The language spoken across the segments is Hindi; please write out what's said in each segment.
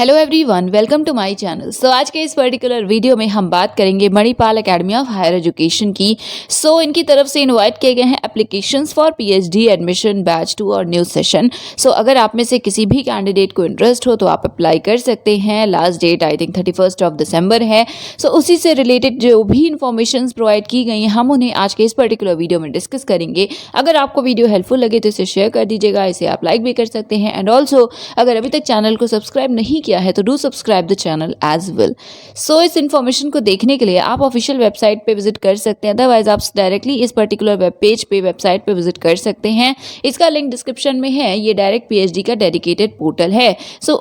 Hello everyone, welcome to my channel. आज के इस पर्टिकुलर वीडियो में हम बात करेंगे Manipal academy of higher education की। इनकी तरफ से इनवाइट किए गए हैं applications for PhD admission batch 2 और न्यू सेशन। अगर आप में से किसी भी कैंडिडेट को इंटरेस्ट हो तो आप अप्लाई कर सकते हैं। लास्ट डेट आई थिंक 31 दिसंबर है। उसी से रिलेटेड जो भी इंफॉर्मेशन प्रोवाइड की गई हैं हम उन्हें आज के इस पर्टिकुलर वीडियो में डिस्कस करेंगे। अगर आपको वीडियो हेल्पफुल लगे तो इसे शेयर कर दीजिएगा, इसे आप लाइक भी कर सकते हैं। एंड ऑल्सो अगर अभी तक चैनल को सब्सक्राइब नहीं किया है तो do subscribe the channel as well. इस इन्फॉर्मेशन को देखने के लिए आप ऑफिशियल वेबसाइट पे विजिट कर सकते हैं, अदरवाइज आप डायरेक्टली इस पर्टिकुलर वेब पेज पे वेबसाइट पे विजिट कर सकते हैं। इसका लिंक डिस्क्रिप्शन में है। ये डायरेक्ट पीएचडी का डेडिकेटेड पोर्टल है।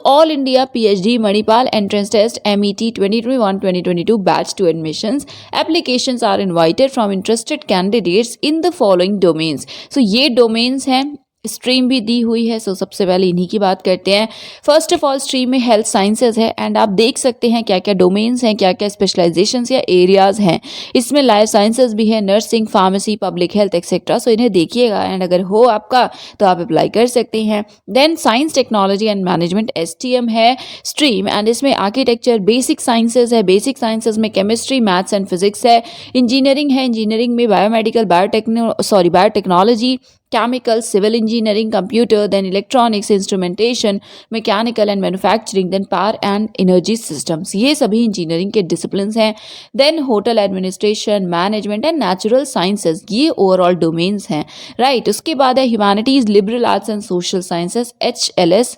All India PhD Manipal entrance test MET 2021-2022 batch 2 admissions applications are invited from interested candidates in the following domains. ये डोमेन्स हैं, स्ट्रीम भी दी हुई है। सबसे पहले इन्हीं की बात करते हैं। फर्स्ट ऑफ ऑल स्ट्रीम में हेल्थ साइंसेज है एंड आप देख सकते हैं क्या क्या डोमेन्स हैं, क्या क्या स्पेशलाइजेशंस या एरियाज हैं। इसमें लाइफ साइंसेज भी है, nursing, pharmacy, public health etcetera. इन्हें देखिएगा एंड अगर हो आपका तो आप अप्लाई कर सकते हैं। Then science technology and management STM है स्ट्रीम एंड इसमें आर्किटेक्चर, बेसिक साइंसेज है। बेसिक साइंसेज में केमिस्ट्री, मैथ्स एंड फिजिक्स है। इंजीनियरिंग है, इंजीनियरिंग में biomedical, biotechnology, chemical, civil engineering, computer, then electronics, instrumentation, mechanical and manufacturing, then power and energy systems। ये सभी इंजीनियरिंग के डिसिप्लिन्स हैं। Then hotel administration, management and natural sciences, ये ओवरऑल डोमेन्स हैं, राइट। उसके बाद है humanities, liberal arts and social sciences HLS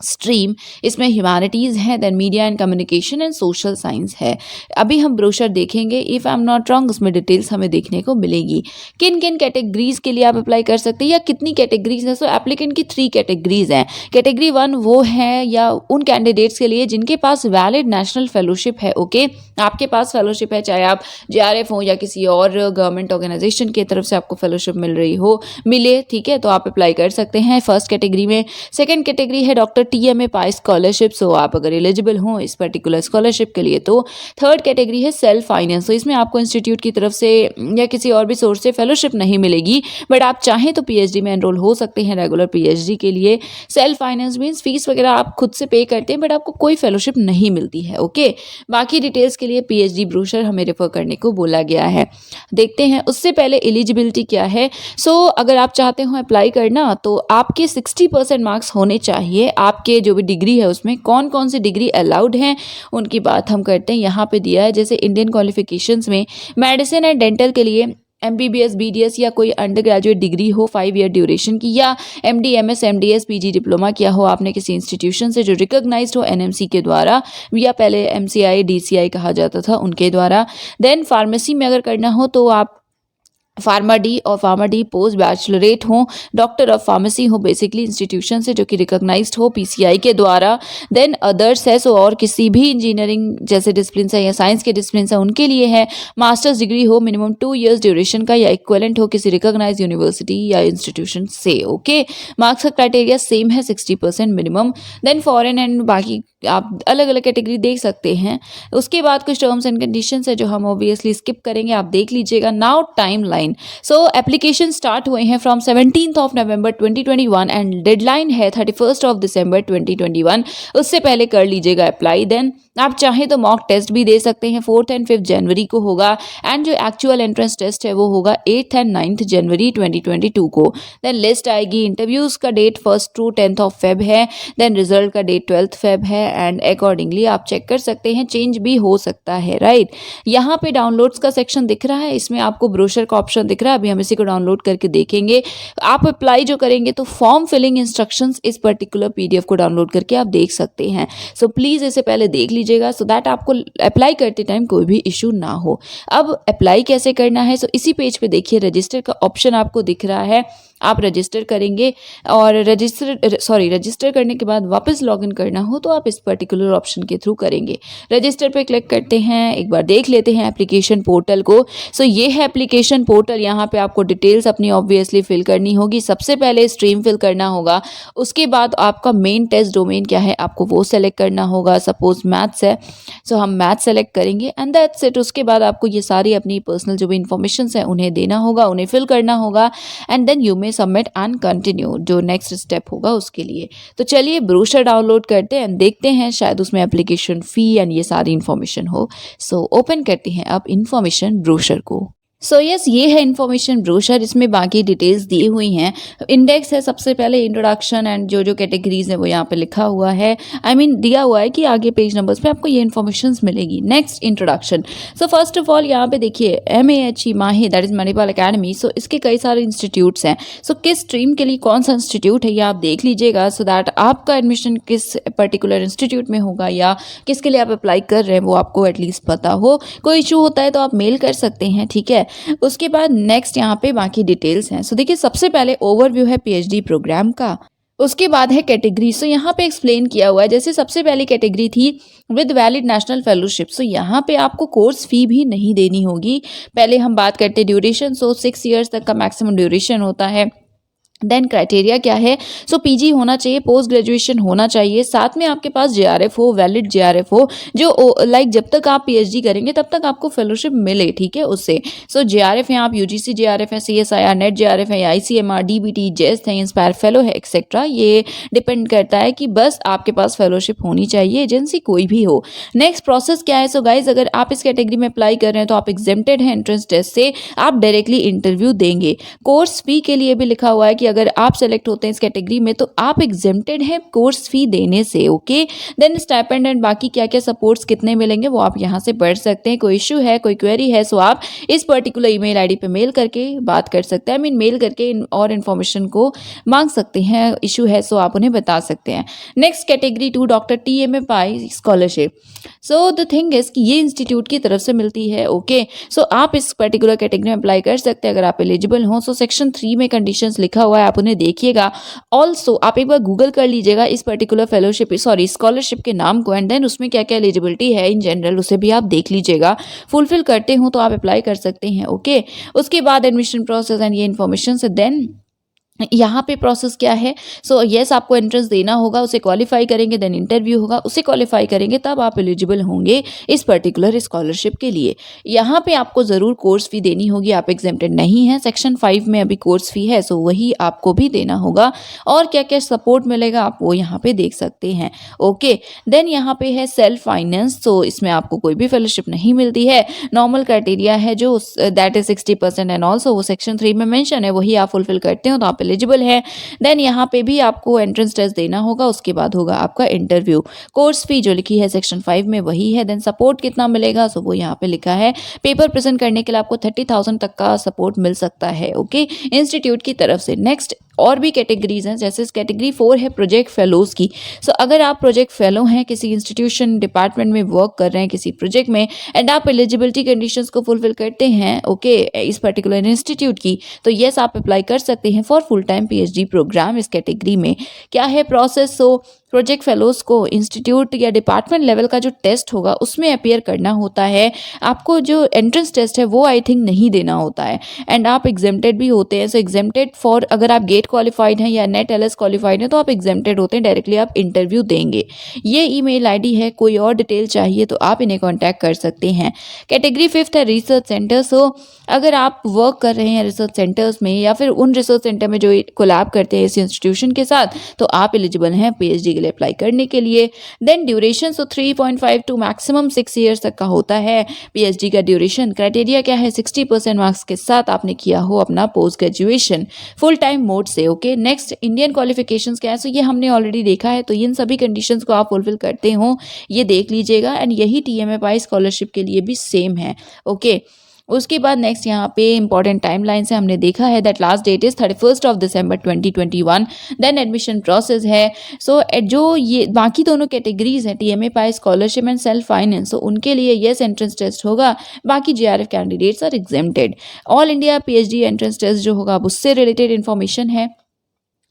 stream, इसमें ह्यूमैनिटीज़ है। Then media and communication and social science है। अभी हम ब्रोशर देखेंगे, if I am not wrong उसमें डिटेल्स हमें देखने को मिलेगी। किन किन कैटेगरीज के लिए आप अप्लाई कर सकते हैं या कितनी कैटेगरीज हैं। एप्लीकेंट की 3 कैटेगरीज हैं। कैटेगरी 1 वो है या उन कैंडिडेट्स के लिए जिनके पास वैलिड नेशनल फेलोशिप है। ओके, आपके पास फेलोशिप है, चाहे आप JRF हो या किसी और गवर्नमेंट ऑर्गेनाइजेशन की तरफ से आपको फेलोशिप मिले, ठीक है, तो आप अप्लाई कर सकते हैं फर्स्ट कैटेगरी में। सेकेंड कैटेगरी है डॉक्टर TMA पाई स्कॉलरशिप। आप अगर एलिजिबल हो इस पर्टिकुलर स्कॉलरशिप के लिए तो। थर्ड कैटेगरी है सेल्फ फाइनेंस। इसमें आपको इंस्टीट्यूट की तरफ से या किसी और भी सोर्स से फेलोशिप नहीं मिलेगी, बट आप चाहें तो PhD में एनरोल हो सकते हैं रेगुलर PhD के लिए। सेल्फ फाइनेंस मीन्स फीस वगैरह आप खुद से पे करते हैं बट आपको कोई फेलोशिप नहीं मिलती है। ओके, बाकी डिटेल्स के लिए PhD ब्रोशर हमें रेफर करने को बोला गया है। देखते हैं उससे पहले एलिजिबिलिटी क्या है। अगर आप चाहते हो अप्लाई करना तो आपके 60% मार्क्स होने चाहिए। आपके जो भी डिग्री है उसमें कौन कौन सी डिग्री अलाउड हैं उनकी बात हम करते हैं। यहाँ पे दिया है जैसे इंडियन क्वालिफिकेशंस में मेडिसिन एंड डेंटल के लिए MBBS BDS या कोई अंडर ग्रेजुएट डिग्री हो 5 ईयर ड्यूरेशन की, या MD MS MDS PG diploma किया हो आपने किसी इंस्टीट्यूशन से जो रिकॉग्नाइज्ड हो NMC के द्वारा, या पहले MCI DCI कहा जाता था उनके द्वारा। देन फार्मेसी में अगर करना हो तो आप फार्मा डी पोस्ट बैचलरेट हो, डॉक्टर ऑफ फार्मेसी हो बेसिकली इंस्टीट्यूशन से जो कि रिकॉग्नाइज्ड हो PCI के द्वारा। देन अदर्स है और किसी भी इंजीनियरिंग जैसे डिसिप्लिन है या साइंस के डिसिप्लिन है उनके लिए है मास्टर्स डिग्री हो मिनिमम 2 इयर्स ड्यूरेशन का या इक्विवेलेंट हो किसी रिकॉग्नाइज्ड यूनिवर्सिटी या इंस्टीट्यूशन से। ओके, मार्क्स का क्राइटेरिया सेम है 60% मिनिमम। देन फॉरेन एंड बाकी आप अलग अलग कैटेगरी देख सकते हैं। उसके बाद कुछ टर्म्स एंड कंडीशंस है जो हम ऑब्वियसली स्किप करेंगे, आप देख लीजिएगा। Now time line. Application start हुए हैं फ्रॉम 17 नवंबर 2021 एंड डेडलाइन है 31 दिसंबर 2021। उससे पहले कर लीजिएगा अप्लाई। देन आप चाहें तो मॉक टेस्ट भी दे सकते हैं, 4th एंड 5th जनवरी को होगा एंड जो एक्चुअल एंट्रेंस टेस्ट है वो होगा 8th एंड 9th जनवरी 2022 को। देन लिस्ट आएगी, इंटरव्यूज का डेट 1 to 10 फेब है, देन रिजल्ट का डेट 12 फेब है एंड अकॉर्डिंगली आप चेक कर सकते हैं, चेंज भी हो सकता है, राइट। यहाँ पे डाउनलोड्स का सेक्शन दिख रहा है, इसमें आपको ब्रोशर का ऑप्शन दिख रहा है। अभी हम इसी को डाउनलोड करके देखेंगे। आप अप्लाई जो करेंगे तो फॉर्म फिलिंग इंस्ट्रक्शंस इस पर्टिकुलर PDF को डाउनलोड करके आप देख सकते हैं। प्लीज इसे पहले देख लीजिएगा सो दैट आपको अप्लाई करते टाइम कोई भी इशू ना हो। अब अप्लाई कैसे करना है, इसी पेज पे देखिए रजिस्टर का ऑप्शन आपको दिख रहा है। आप रजिस्टर करेंगे और रजिस्टर करने के बाद वापस लॉगिन करना हो तो आप इस पर्टिकुलर ऑप्शन के थ्रू करेंगे। रजिस्टर पे क्लिक करते हैं, एक बार देख लेते हैं एप्लीकेशन पोर्टल को। ये है एप्लीकेशन पोर्टल। यहाँ पे आपको डिटेल्स अपनी ऑब्वियसली फिल करनी होगी। सबसे पहले स्ट्रीम फिल करना होगा, उसके बाद आपका मेन टेस्ट डोमेन क्या है आपको वो सेलेक्ट करना होगा। सपोज मैथ्स है, हम मैथ सेलेक्ट करेंगे एंड दैट्स इट। उसके बाद आपको ये सारी अपनी पर्सनल जो भी इंफॉर्मेशन है उन्हें देना होगा, उन्हें फिल करना होगा एंड देन यू में सबमिट एंड कंटिन्यू, जो नेक्स्ट स्टेप होगा उसके लिए। तो चलिए ब्रोशर डाउनलोड करते हैं, देखते हैं शायद उसमें एप्लीकेशन फ़ी एंड ये सारी इन्फॉर्मेशन हो। सो ओपन करते हैं अब इन्फॉर्मेशन ब्रोशर को। सो यस, ये है इन्फॉर्मेशन ब्रोशर, इसमें बाकी डिटेल्स दी हुई हैं। इंडेक्स है सबसे पहले, इंट्रोडक्शन एंड जो जो कैटेगरीज है वो यहाँ पे लिखा हुआ है। दिया हुआ है कि आगे पेज नंबर्स पे आपको ये इन्फॉर्मेशन मिलेगी। Next introduction. So first of all यहाँ पे देखिए MAHE MAHE, that is Manipal academy. सो इसके कई सारे इंस्टीट्यूट्स हैं। सो किस स्ट्रीम के लिए कौन सा इंस्टीट्यूट है ये आप देख लीजिएगा, सो दैट आपका एडमिशन किस पर्टिकुलर इंस्टीट्यूट में होगा या किसके लिए आप अप्लाई कर रहे हैं वो आपको एटलीस्ट पता हो। कोई इशू होता है तो आप मेल कर सकते हैं, ठीक है। उसके बाद नेक्स्ट यहाँ पे बाकी डिटेल्स हैं। सो देखिए सबसे पहले ओवरव्यू है PhD प्रोग्राम का, उसके बाद है कैटेगरी। सो यहाँ पे एक्सप्लेन किया हुआ है, जैसे सबसे पहली कैटेगरी थी विद वैलिड नेशनल फेलोशिप। सो यहाँ पे आपको कोर्स फी भी नहीं देनी होगी। पहले हम बात करते हैं ड्यूरेशन। सो 6 ईयर्स तक का मैक्सिमम ड्यूरेशन होता है। देन क्राइटेरिया क्या है, सो PG होना चाहिए, पोस्ट ग्रेजुएशन होना चाहिए, साथ में आपके पास JRF हो, वैलिड JRF हो, जो लाइक जब तक आप PhD करेंगे तब तक आपको फेलोशिप मिले, ठीक है उससे। सो JRF है, आप UGC JRF है, CSIR नेट JRF है, ICMR DBT जेस्ट है, इंस्पायर फेलो है, एक्सेट्रा। ये डिपेंड करता है कि बस आपके पास फेलोशिप होनी चाहिए, एजेंसी कोई भी हो। नेक्स्ट प्रोसेस क्या है, सो गाइज अगर आप इस कैटेगरी में अप्लाई कर रहे हैं तो आप एग्जेम्प्टेड हैं एंट्रेंस टेस्ट से, आप डायरेक्टली इंटरव्यू देंगे। कोर्स फी के लिए भी लिखा हुआ है कि अगर आप सेलेक्ट होते हैं इस कैटेगरी में तो आप एग्जेम्प्टेड हैं कोर्स फी देने से, ओके। देन स्टाइपेंड एंड बाकी क्या क्या सपोर्ट्स कितने मिलेंगे वो आप यहाँ से पढ़ सकते हैं। कोई इशू है, कोई क्वेरी है, सो आप इस पर्टिकुलर ईमेल आईडी पे मेल करके बात कर सकते हैं। मेल करके और इन्फॉर्मेशन को मांग सकते हैं। इशू है सो आप उन्हें बता सकते हैं। Next category 2 doctor TMA Pai scholarship. So the thing is कि ये इंस्टीट्यूट की तरफ से मिलती है, ओके। सो आप इस पर्टिकुलर कैटेगरी में अप्लाई कर सकते हैं अगर आप एलिजिबल हो। सो सेक्शन 3 में कंडीशंस लिखा हुआ है, आप उन्हें देखिएगा। ऑल्सो आप एक बार गूगल कर लीजिएगा इस पर्टिकुलर फेलोशिप स्कॉलरशिप के नाम को, एंड देन उसमें क्या क्या एलिजिबिलिटी है इन जनरल उसे भी आप देख लीजिएगा। फुलफिल करते हो तो आप अप्लाई कर सकते हैं, ओके। उसके बाद एडमिशन प्रोसेस एंड ये इन्फॉर्मेशन से देन यहाँ पे प्रोसेस क्या है, सो येस आपको एंट्रेंस देना होगा, उसे क्वालिफाई करेंगे, देन इंटरव्यू होगा, उसे क्वालिफाई करेंगे तब आप एलिजिबल होंगे इस पर्टिकुलर स्कॉलरशिप के लिए। यहाँ पे आपको ज़रूर कोर्स फी देनी होगी, आप एग्जेम्प्टेड नहीं हैं। सेक्शन 5 में अभी कोर्स फी है, सो वही आपको भी देना होगा। और क्या क्या सपोर्ट मिलेगा आप वो यहाँ पे देख सकते हैं, ओके। देन यहाँ पे है सेल्फ फाइनेंस। सो इसमें आपको कोई भी फेलोशिप नहीं मिलती है। नॉर्मल क्राइटेरिया है जो दैट इज 60% एंड ऑल्सो वो सेक्शन 3 में मेंशन है, वही आप फुलफिल करते हो तो आप एलिजिबल है। देन यहाँ पे भी आपको एंट्रेंस टेस्ट देना होगा, उसके बाद होगा आपका इंटरव्यू। कोर्स फी जो लिखी है सेक्शन 5 में वही है। देन सपोर्ट कितना मिलेगा, सो वो यहाँ पे लिखा है। पेपर प्रेजेंट करने के लिए आपको 30,000 तक का सपोर्ट मिल सकता है, ओके, इंस्टीट्यूट की तरफ से। नेक्स्ट और भी कैटेगरीज हैं, जैसे कैटेगरी 4 है प्रोजेक्ट फेलोज की। सो अगर आप प्रोजेक्ट फेलो हैं, किसी इंस्टीट्यूशन डिपार्टमेंट में वर्क कर रहे हैं किसी प्रोजेक्ट में, एंड आप एलिजिबिलिटी कंडीशंस को फुलफिल करते हैं, ओके, इस पर्टिकुलर इंस्टीट्यूट की, तो येस आप अप्लाई कर सकते हैं for full time PhD programme इस कैटेगरी में। क्या है प्रोसेस, सो प्रोजेक्ट फेलोज को इंस्टीट्यूट या डिपार्टमेंट लेवल का जो टेस्ट होगा उसमें अपीयर करना होता है। आपको जो एंट्रेंस टेस्ट है वो आई थिंक नहीं देना होता है, एंड आप एग्जेम्प्टेड भी होते हैं। सो एग्जेम्प्टेड फॉर, अगर आप गेट क्वालिफाइड हैं या नेट LS क्वालिफाइड हैं तो आप एग्जेम्प्टेड होते हैं, डायरेक्टली आप इंटरव्यू देंगे। ये ईमेल आईडी है, कोई और डिटेल चाहिए तो आप इन्हें कॉन्टैक्ट कर सकते हैं। कैटेगरी 5 है रिसर्च सेंटर। सो अगर आप वर्क कर रहे हैं रिसर्च सेंटर्स में या फिर उन रिसर्च सेंटर में जो कोलैब करते हैं इस इंस्टीट्यूशन के साथ, तो आप एलिजिबल हैं PhD के लिए अप्लाई करने के लिए। Then duration, so 3.5 to maximum 6 years तक का होता है PhD का ड्यूरेशन। क्राइटेरिया क्या है, 60% मार्क्स के साथ आपने किया हो अपना post graduation full time mode से, ओके। नेक्स्ट इंडियन क्वालिफिकेशंस क्या है, सो ये हमने ऑलरेडी देखा है, तो इन सभी कंडीशंस को आप फुलफिल करते हो ये देख लीजिएगा, एंड यही TMA पाई स्कॉलरशिप के लिए भी सेम है, ओके। उसके बाद नेक्स्ट यहाँ पे इंपॉर्टेंट टाइमलाइन से हमने देखा है दैट लास्ट डेट इज 31 दिसंबर 2021। देन एडमिशन प्रोसेस है। सो जो ये बाकी दोनों कैटेगरीज हैं TMA Pai scholarship and self finance, तो उनके लिए येस एंट्रेंस टेस्ट होगा, बाकी JRF candidates are exempted. All India PhD entrance test जो होगा उससे रिलेटेड इन्फॉर्मेशन है।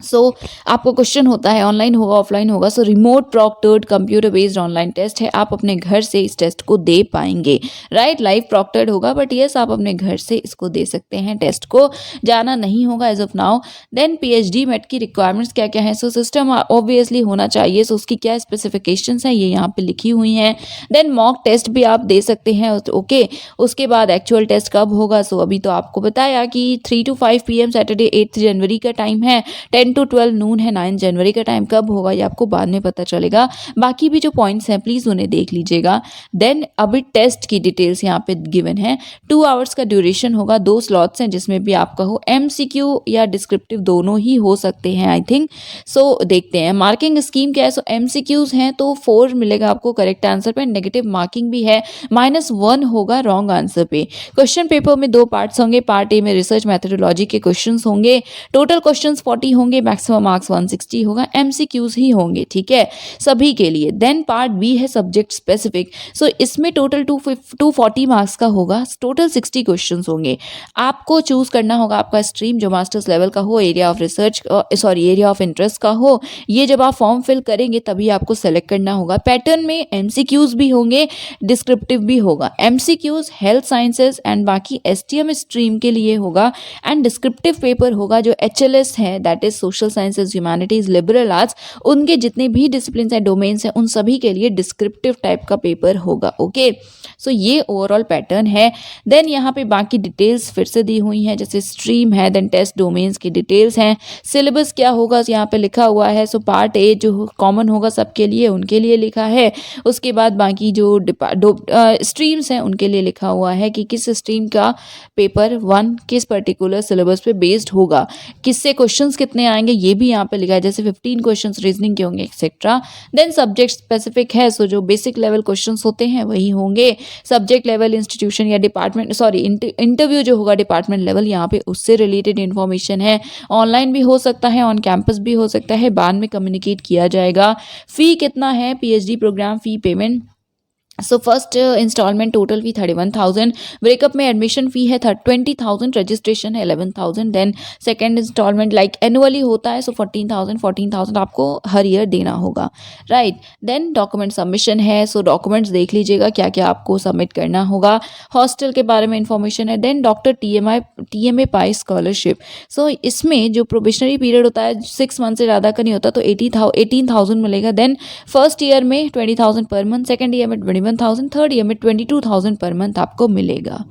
आपको क्वेश्चन होता है ऑनलाइन होगा ऑफलाइन होगा, so remote proctored computer based online test है, आप अपने घर से इस टेस्ट को दे पाएंगे, राइट। लाइव प्रॉक्टर्ड होगा बट यस आप अपने घर से इसको दे सकते हैं, टेस्ट को जाना नहीं होगा as of now. Then PhD MET की रिक्वायरमेंट्स क्या क्या है, सो सिस्टम ऑब्वियसली होना चाहिए, सो उसकी क्या स्पेसिफिकेशंस हैं ये यहाँ पे लिखी हुई हैं। देन मॉक टेस्ट भी आप दे सकते हैं, ओके। उसके बाद एक्चुअल टेस्ट कब होगा, सो अभी तो आपको बताया कि 3 to 5 PM सैटरडे 8 जनवरी का टाइम है, 10 to 12 नून है 9 जनवरी का टाइम। कब होगा ये आपको बाद में पता चलेगा, बाकी भी जो पॉइंट्स हैं प्लीज़ उन्हें देख लीजिएगा। देन अभी टेस्ट की डिटेल्स यहाँ पे गिवन है, 2 आवर्स का ड्यूरेशन होगा, 2 स्लॉट्स हैं जिसमें भी आपका हो MCQ या डिस्क्रिप्टिव दोनों ही हो सकते हैं आई थिंक। सो देखते हैं मार्किंग स्कीम क्या है। सो MCQs हैं तो 4 मिलेगा आपको करेक्ट आंसर पे, नेगेटिव मार्किंग भी है, -1 होगा रॉन्ग आंसर पे। क्वेश्चन पेपर में 2 पार्ट्स होंगे, पार्ट ए में रिसर्च मैथडोलॉजी के क्वेश्चंस होंगे, टोटल क्वेश्चंस 40 होंगे, मैक्सिमम मार्क्स 160 होगा, MCQs ही होंगे, ठीक है, सभी के लिए। देन पार्ट बी है सब्जेक्ट स्पेसिफिक, सो इसमें टोटल 240 मार्क्स का होगा, टोटल 60 क्वेश्चंस होंगे। आपको चूज करना होगा आपका स्ट्रीम जो मास्टर्स लेवल का हो, area of research area of interest का हो, ये जब आप फॉर्म फिल करेंगे तभी आपको सेलेक्ट करना होगा। पैटर्न में MCQs भी होंगे, डिस्क्रिप्टिव भी होगा। MCQs हेल्थ साइंसेज एंड बाकी STM स्ट्रीम के लिए होगा, एंड डिस्क्रिप्टिव पेपर होगा जो HLS है, that is social sciences, humanities, liberal arts, उनके जितने भी डिसिप्लिन हैं, डोमेन्स हैं, उन सभी के लिए डिस्क्रिप्टिव टाइप का पेपर होगा, ओके। सो ये ओवरऑल पैटर्न है। देन यहाँ पे बाकी डिटेल्स फिर से दी हुई हैं, जैसे स्ट्रीम है, देन टेस्ट डोमेन्स की डिटेल्स हैं, सिलेबस क्या होगा यहाँ पे लिखा हुआ है। सो पार्ट ए जो कॉमन होगा सबके लिए उनके लिए लिखा है, उसके बाद बाकी जो स्ट्रीम्स हैं उनके लिए लिखा हुआ है कि किस स्ट्रीम का पेपर 1 किस पर्टिकुलर सिलेबस पे बेस्ड होगा, किससे क्वेश्चंस कितने आएंगे ये भी यहाँ पे लिखा है, जैसे 15 क्वेश्चंस रीजनिंग के होंगे एक्सेट्रा। देन सब्जेक्ट स्पेसिफिक है, सो जो बेसिक लेवल क्वेश्चंस होते हैं वही होंगे। सब्जेक्ट लेवल इंस्टीट्यूशन या डिपार्टमेंट इंटरव्यू जो होगा डिपार्टमेंट लेवल, यहाँ पे उससे रिलेटेड इन्फॉर्मेशन है। ऑनलाइन भी हो सकता है, ऑन कैंपस भी हो सकता है, बाद में कम्युनिकेट किया जाएगा। फी कितना है, PhD programme fee payment, so first instalment total fee 31,000, breakup में एडमिशन फी है 20,000, रजिस्ट्रेशन है 11,000। Then second instalment like annually होता है, सो 14,000 आपको हर ईयर देना होगा, राइट। देन डॉक्यूमेंट सबमिशन है, सो डॉक्यूमेंट्स देख लीजिएगा क्या क्या आपको सबमिट करना होगा। हॉस्टल के बारे में इंफॉर्मेशन है। Then doctor TMA Pai scholarship, सो इसमें जो प्रोबेशनरी पीरियड होता है 6 मंथ से ज़्यादा का नहीं होता, तो 18,000 मिलेगा। देन फर्स्ट ईयर में 20,000 पर मंथ, सेकेंड ईयर में 21,000, थर्ड ईयर में 22,000 पर मंथ आपको मिलेगा।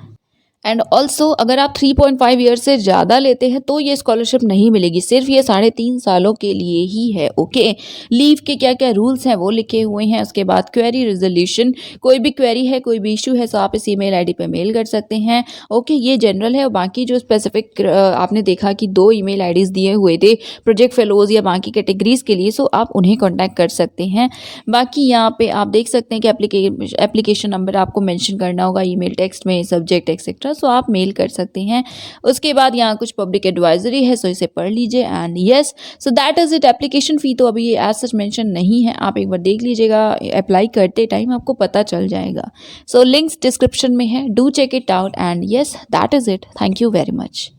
एंड ऑल्सो अगर आप 3.5 ईयर से ज़्यादा लेते हैं तो ये स्कॉलरशिप नहीं मिलेगी, सिर्फ ये 3.5 सालों के लिए ही है, ओके। लीव के क्या क्या रूल्स हैं वो लिखे हुए हैं। उसके बाद क्वेरी रिजोल्यूशन, कोई भी क्वेरी है, कोई भी इशू है, तो आप इस ईमेल आईडी पे मेल कर सकते हैं, ओके। ये जनरल है, और बाकी जो स्पेसिफिक आपने देखा कि 2 ईमेल आईडीज़ दिए हुए थे प्रोजेक्ट फेलोज या बाकी कैटेगरीज के लिए, सो आप उन्हें कॉन्टैक्ट कर सकते हैं। बाकी यहाँ पे आप देख सकते हैं कि एप्लीकेशन नंबर आपको मेंशन करना होगा ईमेल टेक्स्ट में, सब्जेक्ट एक्सेट्रा, सो आप मेल कर सकते हैं। उसके बाद यहाँ कुछ पब्लिक एडवाइजरी है, सो इसे पढ़ लीजिए। And yes, so that is it. Application fee तो अभी एज सच मेंशन नहीं है, आप एक बार देख लीजिएगा, अप्लाई करते टाइम आपको पता चल जाएगा। सो लिंक्स डिस्क्रिप्शन में है, do check it out. And yes, that is it. Thank you very much.